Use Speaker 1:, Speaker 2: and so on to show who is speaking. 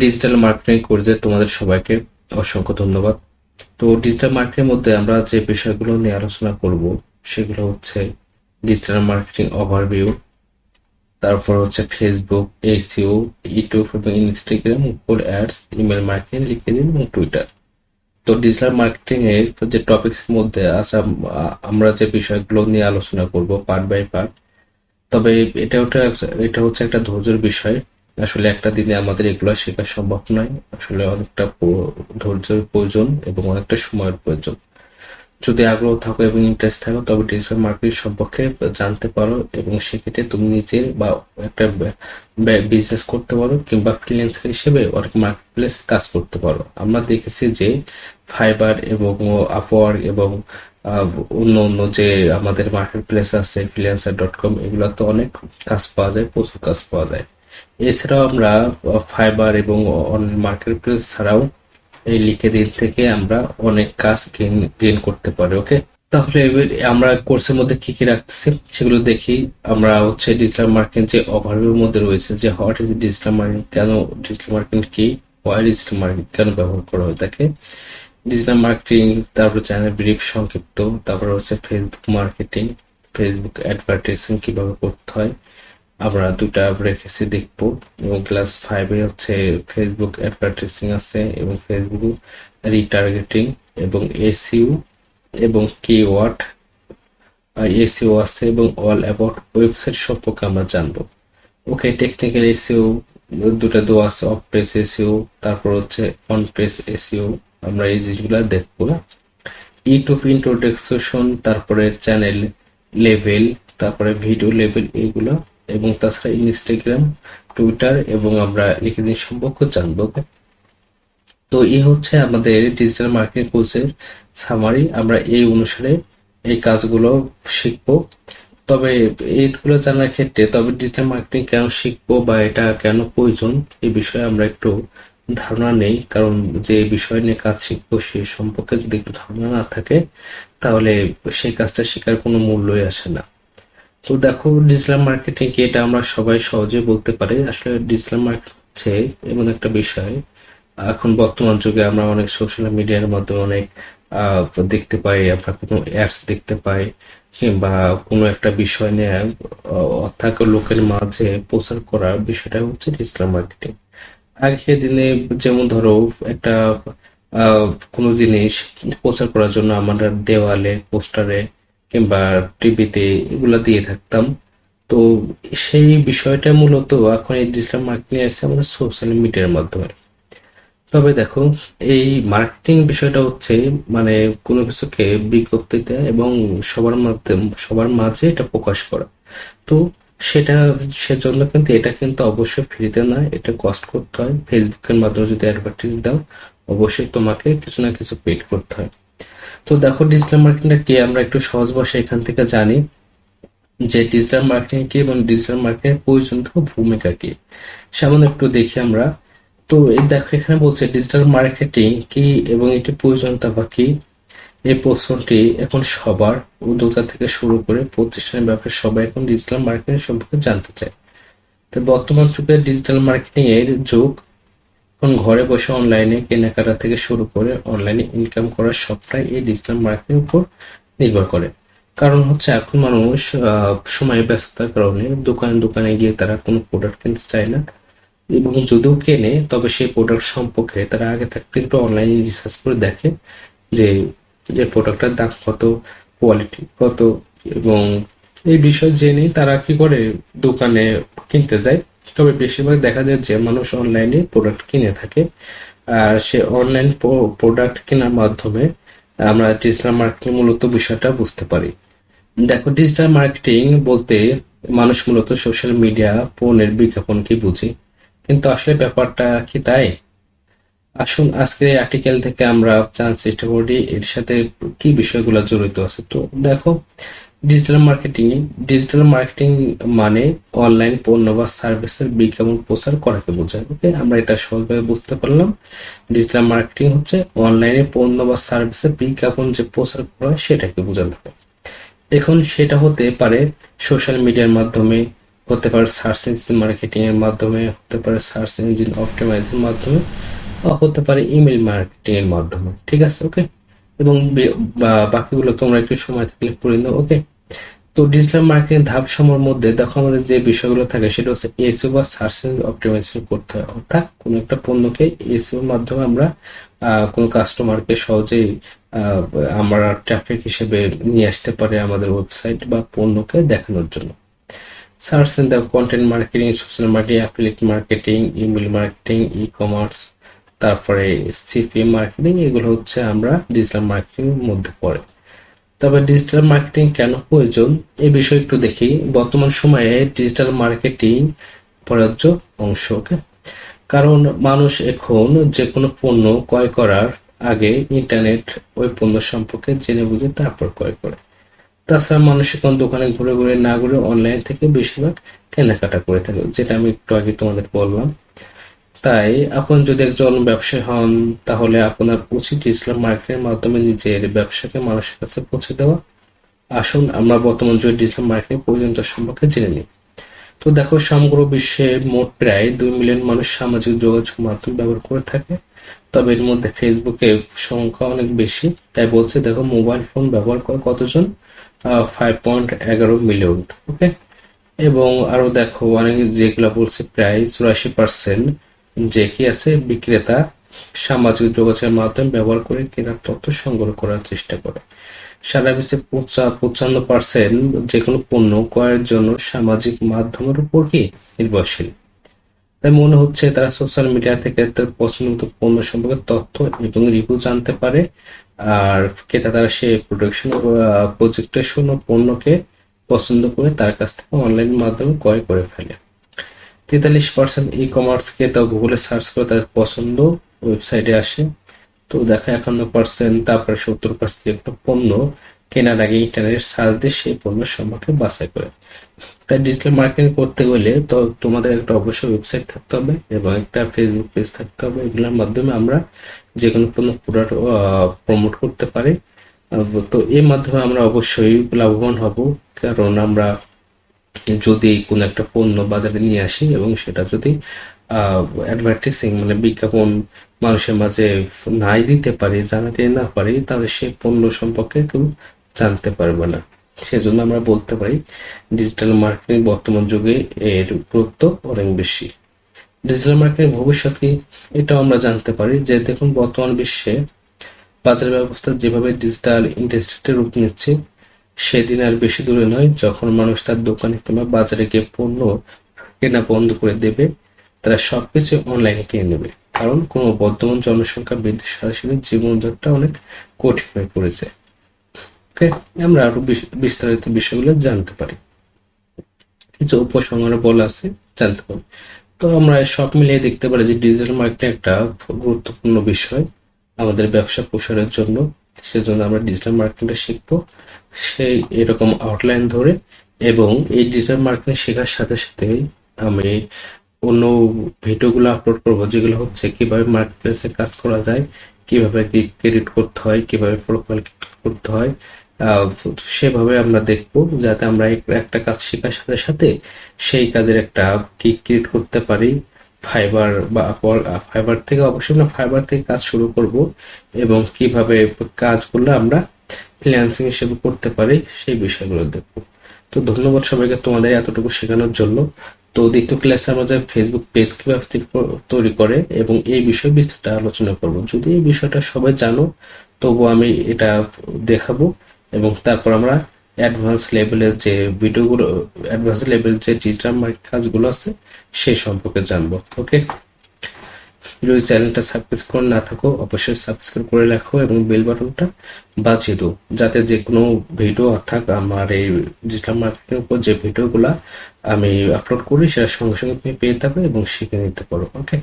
Speaker 1: Digital marketing কোর্সে তোমাদের সবাইকে অসংখ্য ধন্যবাদ। তো ডিজিটাল মার্কেটিং মধ্যে আমরা যে বিষয়গুলো নিয়ে আলোচনা করব সেগুলো হচ্ছে ডিজিটাল মার্কেটিং ওভারভিউ, তারপর হচ্ছে ফেসবুক, এসইও, ইউটিউব এবং Instagram, Google ads, email marketing, LinkedIn এবং টুইটার। তো ডিজিটাল মার্কেটিং এর যে টপিকস এর মধ্যে আচ্ছা, আমরা যে বিষয়গুলো নিয়ে আলোচনা করব পার্ট বাই পার্ট। তবে এটা হচ্ছে একটা ধৈর্যের বিষয়। আসলে একটা দিনে আমাদের এগুলো শেখা সম্ভব নয়। আসলে অনেকটা ধৈর্যের প্রয়োজন এবং অনেকটা সময়ের প্রয়োজন। যদি আগ্রহ থাকো এবং ইন্টারেস্ট থাকো তবে ডিজিটাল মার্কেটিং সম্পর্কে জানতে পারো এবং সেক্ষেত্রে তুমি নিজে বা একটা বিজনেস করতে পারো কিংবা ফ্রিল্যান্সার হিসেবে অনেক মার্কেট প্লেস কাজ করতে পারো। আমরা দেখেছি যে ফাইবার এবং আপওয়ার্ক এবং অন্য অন্য যে আমাদের মার্কেট প্লেস আছে ফ্রিল্যান্সার.com, এগুলোতে অনেক কাজ পাওয়া যায়, প্রচুর কাজ পাওয়া যায়। এছাড়াও আমরা ফাইবার এবং মার্কেট প্লেস ছাড়াও এই লিঙ্কডইন থেকে আমরা অনেক কাজ গেইন করতে পারি। ওকে, তাহলে এবার আমরা কোর্সের মধ্যে কি কি রাখতেছি সেগুলো দেখি। আমরা হচ্ছে ডিজিটাল মার্কেটিং যে ওভারভিউর মধ্যে রয়েছে যে হোয়াট ইজ ডিজিটাল মার্কেটিং, কেন ডিজিটাল মার্কেটিং কি, হোয়াই ডিজিটাল মার্কেটিং কেন ব্যবহার করা হয় থাকে, ডিজিটাল মার্কেটিং, তারপর চ্যানেল ব্রিফ সংক্ষিপ্ত, তারপর হচ্ছে ফেসবুক মার্কেটিং, ফেসবুক অ্যাডভার্টাইজিং কিভাবে করতে হয় আমরা দুটা রেখেছি দেখবো। এবং ক্লাস 5-এ হচ্ছে ফেসবুক অ্যাডভার্টাইজিং আছে এবং ফেসবুক রিটার্গেটিং এবং এসইও এবং কিওয়ার্ড এসইও আছে এবং অল অ্যাবাউট ওয়েবসাইট সম্পর্কে আমরা জানবো। ওকে, টেকনিক্যাল এসইও দুটা দেওয়া আছে, অফ পেজ এসইও, তারপর হচ্ছে অন পেজ এসইও, আমরা এই জিনিসগুলো দেখবো। ইউটিউব ইন্ট্রোডাকশন, তারপরে চ্যানেল লেভেল, তারপরে ভিডিও লেভেল, এগুলো এবং তাছাড়া ইনস্টাগ্রাম, টুইটার এবং আমরা লিঙ্কডইন সম্পর্কে জানবো। তো এই হচ্ছে আমাদের ডিজিটাল মার্কেটিং কোর্সের সামারি। আমরা এই অনুসারে এই কাজগুলো শিখবো। তবে এইগুলো জানার ক্ষেত্রে তবে ডিজিটাল মার্কেটিং কেন শিখবো বা এটা কেন প্রয়োজন এই বিষয়ে আমরা একটু ধারণা নেই। কারণ যে বিষয় নিয়ে কাজ শিখবো সে সম্পর্কে যদি একটু ধারণা না থাকে তাহলে সেই কাজটা শেখার কোনো মূল্যই আসে না। তো দেখো, ডিজিটাল মার্কেটিং কি এটা আমরা সবাই সহজে বলতে পারি। আসলে ডিজিটাল মার্কেটিং হচ্ছে এমন একটা বিষয়, এখন বর্তমান যুগে আমরা অনেক সোশ্যাল মিডিয়ার মাধ্যমে অনেক দেখতে পাই, আমরা কোনো অ্যাডস দেখতে পাই কিংবা কোনো একটা বিষয় নিয়ে অর্থাৎ লোকের মাঝে প্রচার করার বিষয়টা হচ্ছে ডিজিটাল মার্কেটিং। আগের দিনে যেমন ধরো একটা কোনো জিনিস প্রচার করার জন্য আমরা দেওয়ালে, পোস্টারে কিংবা টিভিতে এগুলা দিয়ে থাকতাম। তো সেই বিষয়টা মূলত এখন এই ডিজিটাল মার্কেটিং এসে আমাদের সোশ্যাল মিডিয়ার মাধ্যমে। তবে দেখো, এই মার্কেটিং বিষয়টা হচ্ছে মানে কোনো কিছুকে বিজ্ঞপ্তি দেয়া এবং সবার মাঝে এটা প্রকাশ করা। তো সেটা সেজন্য কিন্তু এটা কিন্তু অবশ্যই ফ্রিতে নয়, এটা কস্ট করতে হয়। ফেসবুকের মাধ্যমে যদি অ্যাডভার্টাইজ দাও অবশ্যই তোমাকে কিছু না কিছু পেড করতে হয়। তো দেখো, ডিজিটাল মার্কেটিংটা কি আমরা একটু সহজ ভাষায় এখান থেকে জানি যে ডিজিটাল মার্কেটিং কি এবং ডিজিটাল মার্কেটিং এর প্রয়োজন ভূমিকা কি, সামান্য একটু দেখি আমরা। তো এই দেখো, এখানে বলছে ডিজিটাল মার্কেটিং কি এবং এটি প্রয়োজনীয়তা বা কি। এই প্রশ্নটি এখন সবার, উদ্যোক্তা থেকে শুরু করে প্রতিষ্ঠানের ব্যাপারে সবাই এখন ডিজিটাল মার্কেটিং সম্পর্কে জানতে চায়। তো বর্তমান যুগে ডিজিটাল মার্কেটিং এর যুগ। এখন ঘরে বসে অনলাইনে কেনাকাটা থেকে শুরু করে অনলাইনে ইনকাম করার সবটাই এই ডিজিটাল মার্কেটিং উপর নির্ভর করে। কারণ হচ্ছে এখন মানুষ সময় ব্যস্ততার কারণে দোকানে দোকানে গিয়ে তারা কোনো প্রোডাক্ট কিনতে চায় না, এবং যদিও কেনে তবে সেই প্রোডাক্ট সম্পর্কে তারা আগে থাকতে একটু অনলাইনে রিসার্চ করে দেখে যে যে প্রোডাক্টটার দাম কত, কোয়ালিটি কত, এবং এই বিষয় জেনে তারা কি করে দোকানে কিনতে যায়। তবে বেশিরভাগ দেখা যায় যে মানুষ অনলাইনে প্রোডাক্ট কিনে থাকে, আর সে অনলাইন প্রোডাক্ট কেনার মাধ্যমে আমরা ডিজিটাল মার্কেটিং মূলত বিষয়টা বুঝতে পারি। দেখো, ডিজিটাল মার্কেটিং বলতে মানুষ মূলত সোশ্যাল মিডিয়া পণ্যের বিজ্ঞাপনকে বুঝে, কিন্তু আসলে ব্যাপারটা কি তাই? আসুন আজকের এই আর্টিকেল থেকে আমরা জানার চেষ্টা করি এর সাথে কি বিষয়গুলো জড়িত আছে। তো দেখো, ডিজিটাল মার্কেটিং মানে অনলাইন পণ্য বা সার্ভিসের বিজ্ঞাপন প্রচার করাকে বোঝায়। ওকে, আমরা এটা সহজভাবে বুঝতে পারলাম। ডিজিটাল মার্কেটিং হচ্ছে অনলাইনে পণ্য বা সার্ভিসের বিজ্ঞাপন যে প্রচার করা হয় সেটাকে বোঝানো হয়। এখন সেটা হতে পারে সোশ্যাল মিডিয়ার মাধ্যমে, হতে পারে সার্চ ইঞ্জিন মার্কেটিং এর মাধ্যমে, হতে পারে সার্চ ইঞ্জিন অপটিমাইজের মাধ্যমে, বা হতে পারে ইমেল মার্কেটিং এর মাধ্যমে। ঠিক আছে, ওকে। এবং বাকিগুলো তোমরা একটু সময় থাকলে পড়ে নাও, ওকে। তো ডিজিটাল মার্কেটিং ধাপ সমূহের মধ্যে দেখো আমাদের যে বিষয়গুলো থাকে সেটা হচ্ছে এসইও বা সার্চ ইঞ্জিন অপটিমাইজেশন করতে হয়। অর্থাৎ কোনো একটা পণ্যকে এসইও এর মাধ্যমে আমরা কোনো কাস্টমারকে সহজেই আহ, আমরা ট্রাফিক হিসেবে নিয়ে আসতে পারি আমাদের ওয়েবসাইট বা পণ্যকে দেখানোর জন্য। Search in the content marketing, social media, affiliate marketing, email marketing, e commerce, তারপরে সিপিএম মার্কেটিং, এগুলো হচ্ছে আমরা ডিজিটাল মার্কেটিং এর মধ্যে পড়ে। তবে ডিজিটাল মার্কেটিং কেন প্রয়োজন এই বিষয়ে একটু দেখি। বর্তমান সময়ে ডিজিটাল মার্কেটিং প্রযোজ্য অংশ, ওকে। কারণ মানুষ এখন যে কোনো পণ্য ক্রয় করার আগে ইন্টারনেট ওই পণ্য সম্পর্কে জেনে বুঝে তারপর ক্রয় করে। তাছাড়া মানুষ এখন দোকানে ঘুরে ঘুরে না ঘুরে অনলাইন থেকে বেশিরভাগ কেনাকাটা করে থাকে, যেটা আমি একটু আগে তোমাদের বললাম। তাই আপনি যদি একজন ব্যবসায়ী হন তাহলে আপনার উচিত ডিজিটাল মার্কেটিংয়ের মাধ্যমে নিজের ব্যবসাকে মানুষের কাছে পৌঁছে দেওয়া। আসুন আমরা বর্তমান যুগে ডিজিটাল মার্কেটিং প্রয়োজনীয়তা সম্পর্কে জেনে নিই। তো দেখো, সমগ্র বিশ্বে মোট প্রায় 2 মিলিয়ন মানুষ সামাজিক যোগাযোগ মাধ্যম ব্যবহার করে থাকে। তবে এর মধ্যে ফেসবুকের সংখ্যা অনেক বেশি। তাই বলছে দেখো, মোবাইল ফোন ব্যবহার করে কতজন, 5.11 মিলিয়ন, ওকে। এবং আরো দেখো অনেক যেগুলা বলছে প্রায় 84% যে কি আছে বিক্রেতা সামাজিক যোগাযোগের মাধ্যম ব্যবহার করে কেনার তথ্য সংগ্রহ করার চেষ্টা করে। সারা বিশ্বে 55% যে কোনো পণ্য ক্রয়ের জন্য সামাজিক মাধ্যমের উপর কি নির্ভরশীল। তাই মনে হচ্ছে তারা সোশ্যাল মিডিয়া থেকে তার পছন্দ পণ্য সম্পর্কে তথ্য এবং রিভিউ জানতে পারে। আর ক্রেতা তারা সেই প্রোডাকশন প্রজেক্টেশন ও পণ্যকে পছন্দ করে তার কাছ থেকে অনলাইন মাধ্যমে ক্রয় করে ফেলে। 43% ই কমার্স ক্রেতা গুগলে সার্চ করে তাদের পছন্দ ওয়েবসাইটে আসে। তো দেখো 51%, তারপরে 70% একটা পণ্য কেনার আগে ইন্টারনেট সার্চ দিয়ে সেই পণ্য সম্পর্কে বাছাই করে। তাই ডিজিটাল মার্কেটিং করতে গেলে তো তোমাদের একটা অবশ্যই ওয়েবসাইট থাকতে হবে এবং একটা ফেসবুক পেজ থাকতে হবে। এগুলোর মাধ্যমে আমরা যে কোনো পণ্য প্রোডাক্ট প্রমোট করতে পারি। তো এর মাধ্যমে আমরা অবশ্যই লাভবান হব। কারণ আমরা যদি কোনো একটা পণ্য বাজারে নিয়ে আসি এবং সেটা যদি অ্যাডভার্টাইজিং মানে বিজ্ঞাপন মানুষের মাঝে নাই দিতে পারি, জানাতে না পারি, তাহলে সেই পণ্য সম্পর্কে কেউ জানতে পারবে না। সেজন্য আমরা বলতে পারি ডিজিটাল মার্কেটিং বর্তমান যুগে এর গুরুত্ব অনেক বেশি। ডিজিটাল মার্কেটিং ভবিষ্যৎ কি এটাও আমরা জানতে পারি যে দেখুন, বর্তমান বিশ্বে বাজার ব্যবস্থা যেভাবে ডিজিটাল ইন্ডাস্ট্রিতে রূপ নিচ্ছে, সেদিন আর বেশি দূরে নয় যখন মানুষ তার দোকানে কিংবা বাজারে গিয়ে পণ্য কেনা বন্ধ করে দেবে। তারা সবকিছু অনলাইনে কিনে নেবে, কারণ কোনো বর্তমান জনসংখ্যা বৃদ্ধির সাথে সাথে জীবনযাত্রা অনেক কঠিন হয়ে পড়েছে। ওকে, আমরা আরো বিস্তারিত বিষয়গুলো জানতে পারি, কিছু উপসংহার বলা আছে জানতে পারি। তো আমরা সব মিলিয়ে দেখতে পারি যে ডিজিটাল মার্কেটিং একটা গুরুত্বপূর্ণ বিষয় আমাদের ব্যবসা প্রসারের জন্য। সেজন্য আমরা ডিজিটাল মার্কেটিংটা শিখবো সেই এরকম আউটলাইন ধরে। এবং এই ডিজিটাল মার্কেটিং শেখার সাথে সাথে আমি অন্য ভিডিওগুলো আপলোড করব, যেগুলো হচ্ছে কিভাবে মার্কেটপ্লেসে কাজ করা যায়, কিভাবে ক্রেডিট করতে হয়, কিভাবে প্রোফাইল করতে হয়। আহ, সেভাবে আমরা দেখবো যাতে আমরা একটা কাজ শেখার সাথে সাথে সেই কাজের একটা কি ক্রিয়েট করতে পারি। ফাইবার বা ফাইবার থেকে অবশ্যই আমরা ফাইবার থেকে কাজ শুরু করব এবং কিভাবে কাজ করলে আমরা ফ্রিল্যান্সিং হিসেবে করতে পারি সেই বিষয়গুলো দেখবো। তো ধন্যবাদ সবাইকে তোমাদের এতটুকু শেখানোর জন্য। তো দ্বিতীয় ক্লাসে আমরা যে ফেসবুক পেজ কিভাবে তৈরি করে এবং এই বিষয়ে বিস্তারিত আলোচনা করব। যদি এই বিষয়টা সবাই জানো তবু আমি এটা দেখাবো এবং তারপর আমরা অ্যাডভান্স লেভেলের যে ভিডিওগুলো, অ্যাডভান্স লেভেল যে ডিজিটাল মার্কেট কাজগুলো আছে সেই সম্পর্কে জানবো। ওকে, যদি চ্যানেলটা সাবস্ক্রাইব করে না থাকো অবশ্যই সাবস্ক্রাইব করে রাখো এবং বেল বাটনটা বাজিয়ে দাও, যাতে যে কোনো ভিডিও অর্থাৎ আমার এই ডিজিটাল মার্কেটিং উপর যে ভিডিওগুলা আমি আপলোড করি সেটা সঙ্গে সঙ্গে তুমি পেয়ে থাকো এবং শিখে নিতে পারো। ওকে।